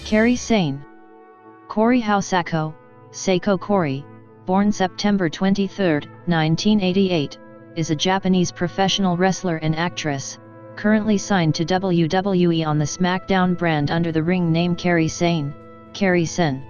Kairi Sane. Kaori Housako, Seiko Kaori, born September 23, 1988, is a Japanese professional wrestler and actress, currently signed to WWE on the SmackDown brand under the ring name Kairi Sane, Kairi Sein.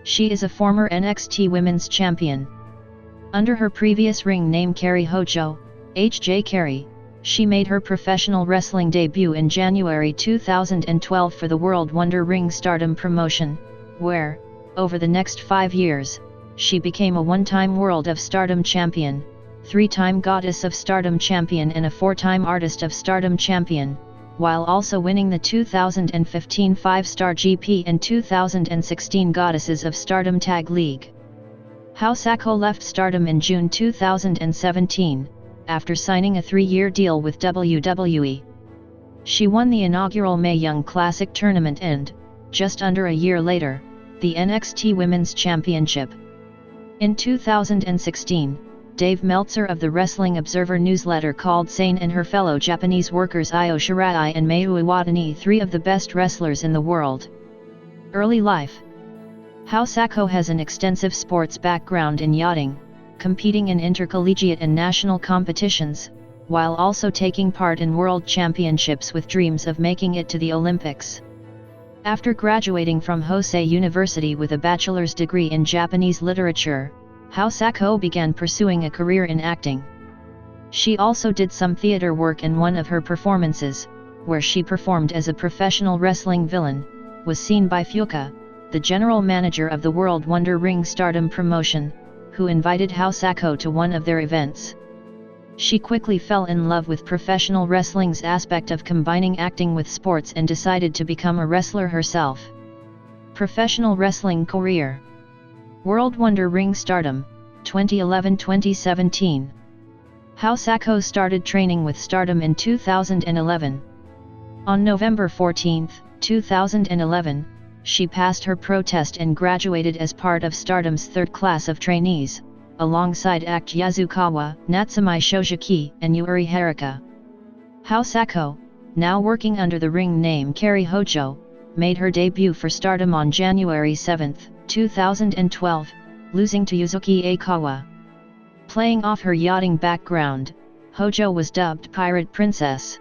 She is a former NXT Women's Champion. Under her previous ring name Kairi Hojo, HJ Kairi, she made her professional wrestling debut in January 2012 for the World Wonder Ring Stardom promotion, where, over the next 5 years, she became a one-time World of Stardom champion, 3-time Goddess of Stardom champion and a 4-time Artist of Stardom champion, while also winning the 2015 5-Star GP and 2016 Goddesses of Stardom Tag League. Hōsako left Stardom in June 2017, after signing a 3-year deal with WWE. She won the inaugural Mae Young Classic tournament and, just under a year later, the NXT Women's Championship. In 2016, Dave Meltzer of the Wrestling Observer newsletter called Sane and her fellow Japanese workers Io Shirai and Mayu Iwatani 3 of the best wrestlers in the world. Early life. Hōsako has an extensive sports background in yachting, competing in intercollegiate and national competitions, while also taking part in world championships with dreams of making it to the Olympics. After graduating from Hosei University with a bachelor's degree in Japanese literature, Hōsako began pursuing a career in acting. She also did some theater work, and one of her performances, where she performed as a professional wrestling villain, was seen by Fuka, the general manager of the World Wonder Ring Stardom promotion, who invited Hōsako to one of their events. She quickly fell in love with professional wrestling's aspect of combining acting with sports and decided to become a wrestler herself. Professional wrestling career. World Wonder Ring Stardom, 2011-2017. Hōsako started training with Stardom in 2011. On November 14, 2011, she passed her pro test and graduated as part of Stardom's third class of trainees, alongside Aki Yasukawa, Natsumi Shojiki, and Yuri Haruka. Hōsako, now working under the ring name Kairi Hojo, made her debut for Stardom on January 7, 2012, losing to Yuzuki Aikawa. Playing off her yachting background, Hojo was dubbed Pirate Princess.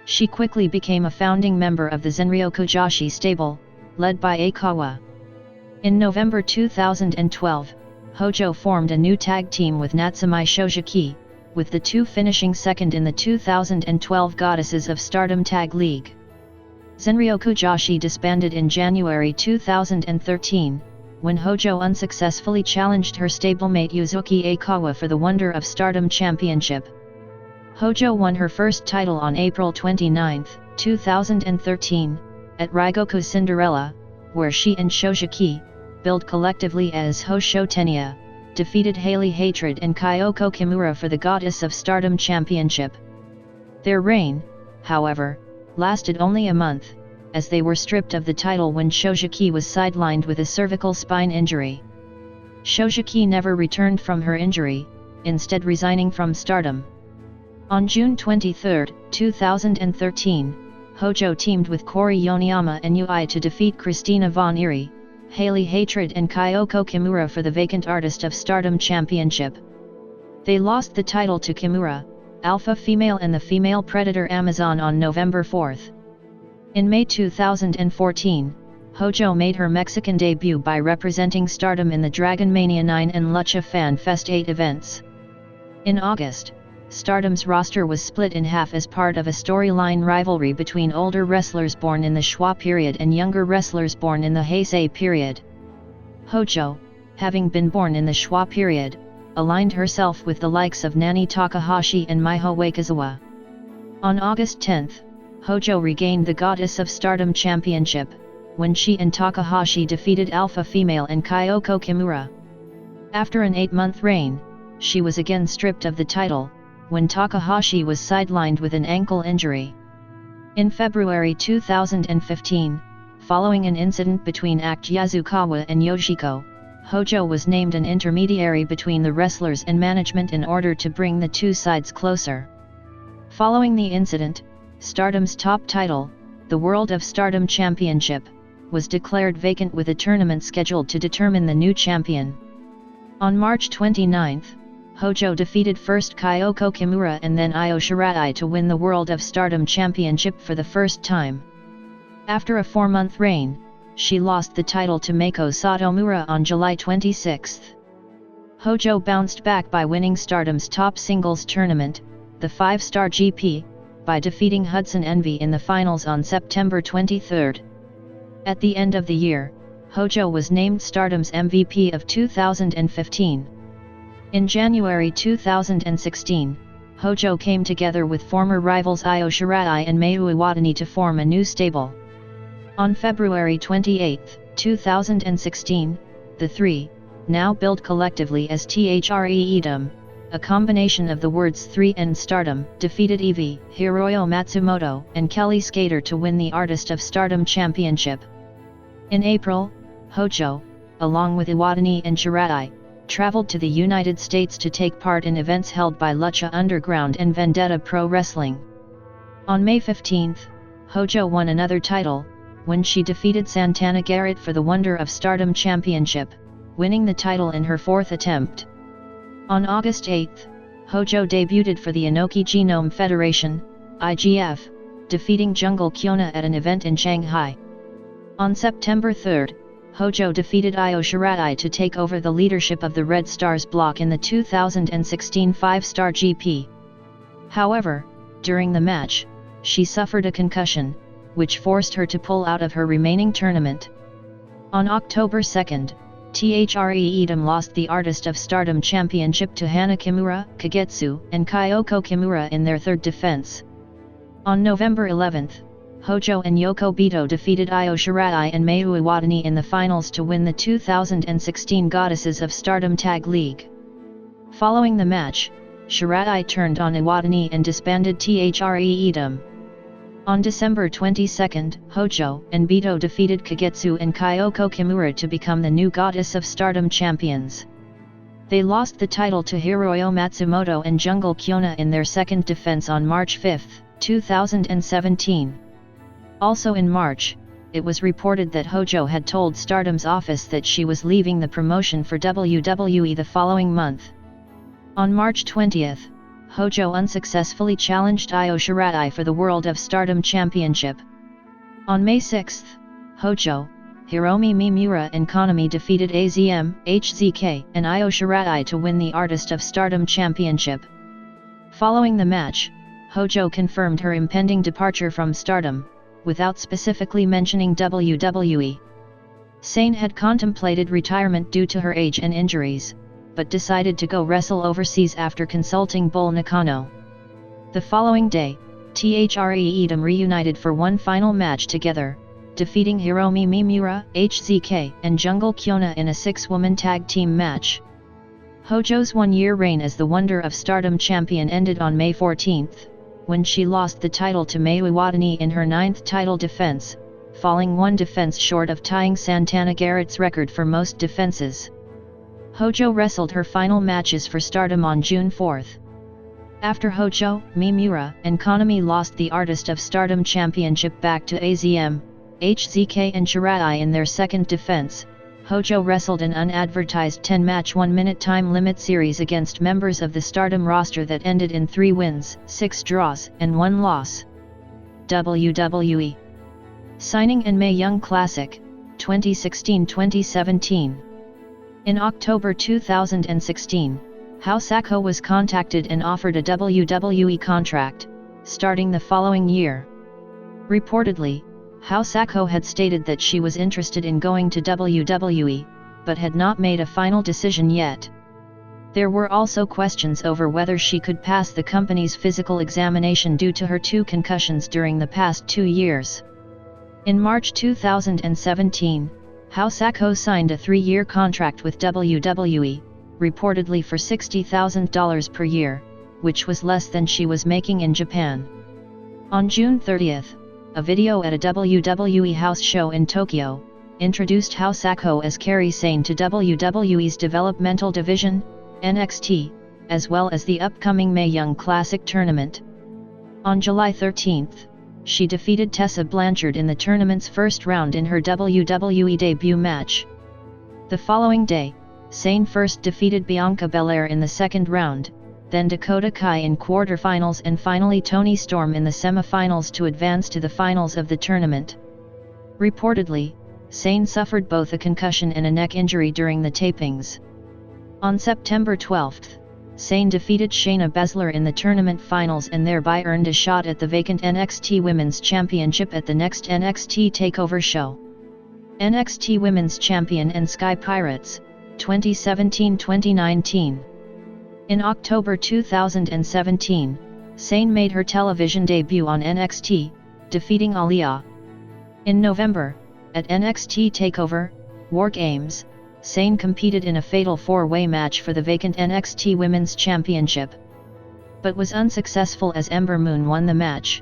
She quickly became a founding member of the Zenryoku Joshi stable, led by Aikawa. In November 2012, Hojo formed a new tag team with Natsumi Shojiki, with the two finishing second in the 2012 Goddesses of Stardom Tag League. Zenryoku Joshi disbanded in January 2013, when Hojo unsuccessfully challenged her stablemate Yuzuki Aikawa for the Wonder of Stardom Championship. Hojo won her first title on April 29, 2013, at Ryogoku Cinderella, where she and Shojiki, billed collectively as Hoshotenya, defeated Hailey Hatred and Kyoko Kimura for the Goddess of Stardom Championship. Their reign, however, lasted only a month, as they were stripped of the title when Shojiki was sidelined with a cervical spine injury. Shojiki never returned from her injury, instead resigning from Stardom. On June 23, 2013, Hojo teamed with Corey Yoneyama and Ui to defeat Christina Von Eerie, Hailey Hatred and Kyoko Kimura for the vacant Artist of Stardom Championship. They lost the title to Kimura, Alpha Female and the Female Predator Amazon on November 4. In May 2014, Hojo made her Mexican debut by representing Stardom in the Dragon Mania 9 and Lucha Fan Fest 8 events. In August, Stardom's roster was split in half as part of a storyline rivalry between older wrestlers born in the Schwa period and younger wrestlers born in the Heisei period. Hojo, having been born in the Schwa period, aligned herself with the likes of Nani Takahashi and Miho Wakizawa. On August 10, Hojo regained the Goddess of Stardom Championship, when she and Takahashi defeated Alpha Female and Kyoko Kimura. After an 8-month reign, she was again stripped of the title, when Takahashi was sidelined with an ankle injury. In February 2015, following an incident between Aki Yasukawa and Yoshiko, Hojo was named an intermediary between the wrestlers and management in order to bring the two sides closer. Following the incident, Stardom's top title, the World of Stardom Championship, was declared vacant with a tournament scheduled to determine the new champion. On March 29, Hojo defeated first Kyoko Kimura and then Io Shirai to win the World of Stardom Championship for the first time. After a 4-month reign, she lost the title to Meiko Satomura on July 26. Hojo bounced back by winning Stardom's top singles tournament, the 5-Star GP, by defeating Hudson Envy in the finals on September 23. At the end of the year, Hojo was named Stardom's MVP of 2015. In January 2016, Hojo came together with former rivals Io Shirai and Mayu Iwatani to form a new stable. On February 28, 2016, the three, now billed collectively as THRE-EDOM, a combination of the words 3 and Stardom, defeated Evie, Hiroyo Matsumoto, and Kelly Skater to win the Artist of Stardom Championship. In April, Hojo, along with Iwatani and Shirai, traveled to the United States to take part in events held by Lucha Underground and Vendetta Pro Wrestling. On May 15, Hojo won another title, when she defeated Santana Garrett for the Wonder of Stardom Championship, winning the title in her 4th attempt. On August 8, Hojo debuted for the Inoki Genome Federation, IGF, defeating Jungle Kyona at an event in Shanghai. On September 3, Hojo defeated Io Shirai to take over the leadership of the Red Stars block in the 2016 5-Star GP. However, during the match, she suffered a concussion, which forced her to pull out of her remaining tournament. On October 2, THRE-EDOM lost the Artist of Stardom Championship to Hana Kimura, Kagetsu, and Kyoko Kimura in their 3rd defense. On November 11, Hojo and Yoko Bito defeated Io Shirai and Mayu Iwatani in the finals to win the 2016 Goddesses of Stardom Tag League. Following the match, Shirai turned on Iwatani and disbanded THRE-EDOM. On December 22, Hojo and Bito defeated Kagetsu and Kyoko Kimura to become the new Goddess of Stardom champions. They lost the title to Hiroyo Matsumoto and Jungle Kyona in their 2nd defense on March 5, 2017. Also in March, it was reported that Hojo had told Stardom's office that she was leaving the promotion for WWE the following month. On March 20, Hojo unsuccessfully challenged Io Shirai for the World of Stardom Championship. On May 6, Hojo, Hiromi Mimura and Konami defeated AZM, HZK, and Io Shirai to win the Artist of Stardom Championship. Following the match, Hojo confirmed her impending departure from Stardom, without specifically mentioning WWE. Sane had contemplated retirement due to her age and injuries, but decided to go wrestle overseas after consulting Bull Nakano. The following day, THRE-EDOM reunited for one final match together, defeating Hiromi Mimura, HZK, and Jungle Kyona in a 6-woman tag team match. Hojo's 1-year reign as the Wonder of Stardom champion ended on May 14, when she lost the title to Mayu Iwatani in her 9th title defense, falling 1 defense short of tying Santana Garrett's record for most defenses. Hojo wrestled her final matches for Stardom on June 4. After Hojo, Mimura, and Konami lost the Artist of Stardom Championship back to AZM, HZK and Shirai in their 2nd defense, Hojo wrestled an unadvertised 10-match 1-minute time limit series against members of the Stardom roster that ended in 3 wins, 6 draws, and 1 loss. WWE Signing and Mae Young Classic, 2016-2017. In October 2016, Hōsako was contacted and offered a WWE contract, starting the following year. Reportedly, Hōsako had stated that she was interested in going to WWE, but had not made a final decision yet. There were also questions over whether she could pass the company's physical examination due to her 2 concussions during the past 2 years. In March 2017, Hōsako signed a 3-year contract with WWE, reportedly for $60,000 per year, which was less than she was making in Japan. On June 30, a video at a WWE house show in Tokyo introduced Hōsako as Kairi Sane to WWE's developmental division, NXT, as well as the upcoming Mae Young Classic tournament. On July 13, she defeated Tessa Blanchard in the tournament's first round in her WWE debut match. The following day, Sane first defeated Bianca Belair in the second round, then Dakota Kai in quarterfinals and finally Toni Storm in the semifinals to advance to the finals of the tournament. Reportedly, Sane suffered both a concussion and a neck injury during the tapings. On September 12, Sane defeated Shayna Baszler in the tournament finals and thereby earned a shot at the vacant NXT Women's Championship at the next NXT TakeOver show. NXT Women's Champion and Sky Pirates, 2017-2019. In October 2017, Sane made her television debut on NXT, defeating Aaliyah. In November, at NXT TakeOver, War Games, Sane competed in a fatal four-way match for the vacant NXT Women's Championship, but was unsuccessful as Ember Moon won the match.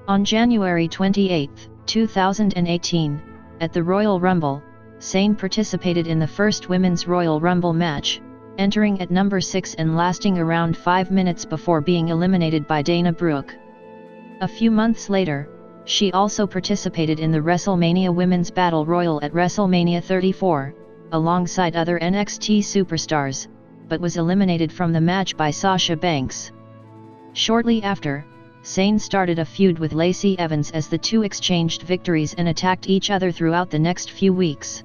On January 28, 2018, at the Royal Rumble, Sane participated in the first Women's Royal Rumble match, entering at number 6 and lasting around 5 minutes before being eliminated by Dana Brooke. A few months later, she also participated in the WrestleMania Women's Battle Royal at WrestleMania 34, alongside other NXT superstars, but was eliminated from the match by Sasha Banks. Shortly after, Sane started a feud with Lacey Evans as the two exchanged victories and attacked each other throughout the next few weeks.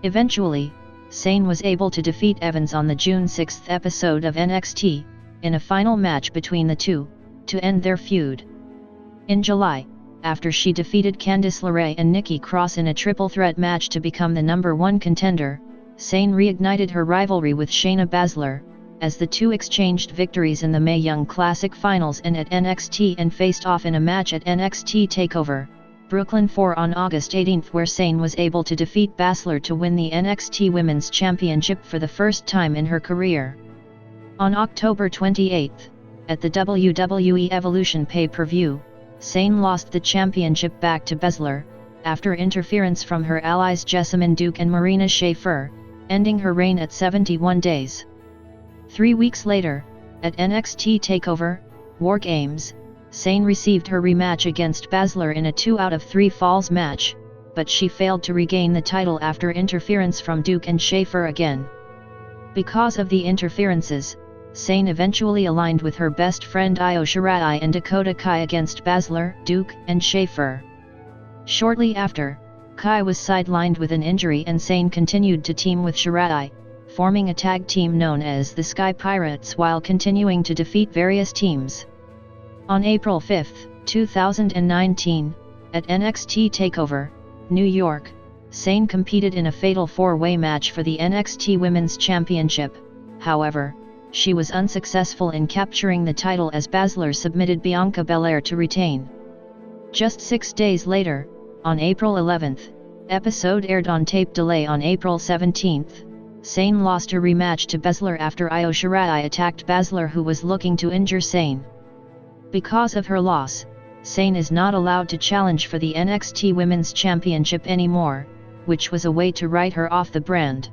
Eventually, Sane was able to defeat Evans on the June 6 episode of NXT, in a final match between the two, to end their feud. In July, after she defeated Candice LeRae and Nikki Cross in a triple threat match to become the number 1 contender, Sane reignited her rivalry with Shayna Baszler, as the two exchanged victories in the Mae Young Classic Finals and at NXT and faced off in a match at NXT TakeOver, Brooklyn 4 on August 18 where Sane was able to defeat Baszler to win the NXT Women's Championship for the first time in her career. On October 28, at the WWE Evolution pay-per-view, Sane lost the championship back to Baszler, after interference from her allies Jessamyn Duke and Marina Shafir, ending her reign at 71 days. 3 weeks later, at NXT TakeOver, War Games, Sane received her rematch against Baszler in a 2 out of 3 falls match, but she failed to regain the title after interference from Duke and Shafir again. Because of the interferences, Sane eventually aligned with her best friend Io Shirai and Dakota Kai against Baszler, Duke, and Shafir. Shortly after, Kai was sidelined with an injury and Sane continued to team with Shirai, forming a tag team known as the Sky Pirates while continuing to defeat various teams. On April 5, 2019, at NXT TakeOver, New York, Sane competed in a fatal four-way match for the NXT Women's Championship. However, she was unsuccessful in capturing the title as Baszler submitted Bianca Belair to retain. Just 6 days later, on April 11, episode aired on tape delay on April 17, Sane lost her rematch to Baszler after Io Shirai attacked Baszler who was looking to injure Sane. Because of her loss, Sane is not allowed to challenge for the NXT Women's Championship anymore, which was a way to write her off the brand.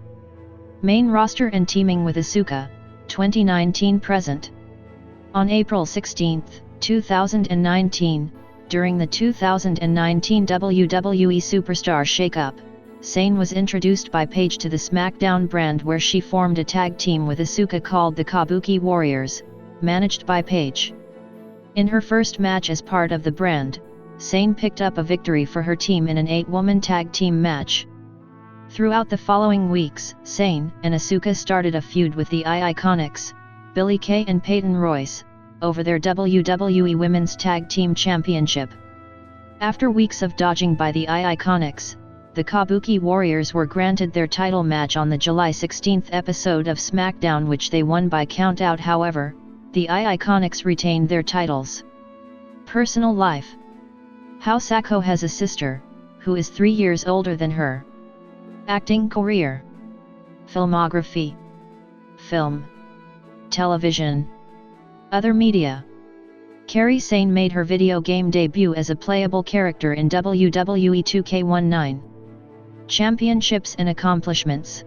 Main roster and teaming with Asuka, 2019-present. On April 16, 2019, during the 2019 WWE Superstar Shake-Up, Sane was introduced by Paige to the SmackDown brand where she formed a tag team with Asuka called the Kabuki Warriors, managed by Paige. In her first match as part of the brand, Sane picked up a victory for her team in an 8-woman tag team match. Throughout the following weeks, Sane and Asuka started a feud with the Iconics, Billie Kay and Peyton Royce, over their WWE Women's Tag Team Championship. After weeks of dodging by the Iconics, the Kabuki Warriors were granted their title match on the July 16 episode of SmackDown, which they won by countout. However, the Iconics retained their titles. Personal life. Hōsako has a sister, who is 3 years older than her. Acting career. Filmography. Film. Television. Other media. Kairi Sane made her video game debut as a playable character in WWE 2K19. Championships and accomplishments.